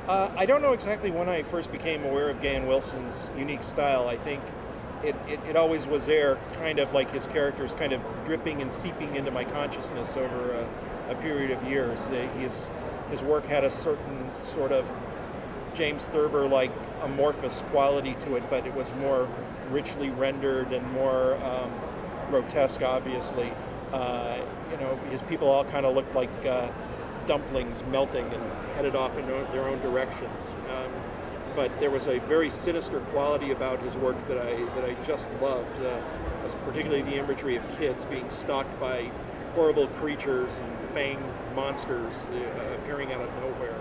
I don't know exactly when I first became aware of Gahan Wilson's unique style. I think it always was there, kind of like his characters kind of dripping and seeping into my consciousness over a period of years. His work had a certain sort of James Thurber-like amorphous quality to it, but it was more richly rendered and more grotesque, obviously. His people all kind of looked like dumplings melting and headed off in their own directions. But there was a very sinister quality about his work that I just loved, particularly the imagery of kids being stalked by horrible creatures and fanged monsters appearing out of nowhere.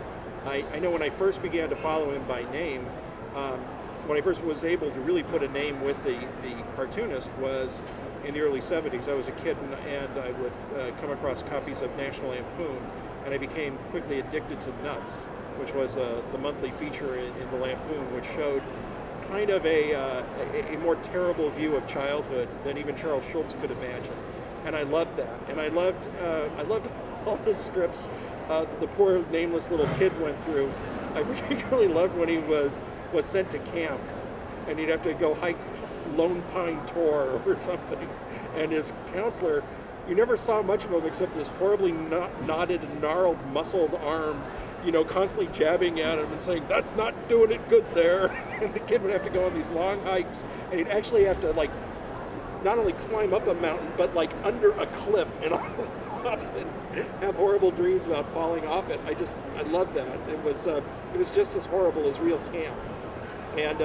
I know when I first began to follow him by name, when I first was able to really put a name with the cartoonist was in the early 70s. I was a kid and I would come across copies of National Lampoon, and I became quickly addicted to Nuts, which was the monthly feature in the Lampoon, which showed kind of a more terrible view of childhood than even Charles Schulz could imagine. And I loved that. And I loved all the strips that the poor nameless little kid went through. I particularly loved when he was sent to camp and he'd have to go hike Lone Pine Tor or something. And his counselor, you never saw much of him except this horribly knotted and gnarled, muscled arm, constantly jabbing at him and saying, "That's not doing it good there." And the kid would have to go on these long hikes, and he'd actually have to, not only climb up a mountain, but, under a cliff and on the top and have horrible dreams about falling off it. I loved that. It was just as horrible as real camp. And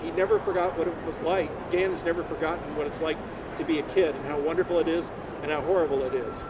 he never forgot what it was like. Gahan has never forgotten what it's like to be a kid and how wonderful it is and how horrible it is.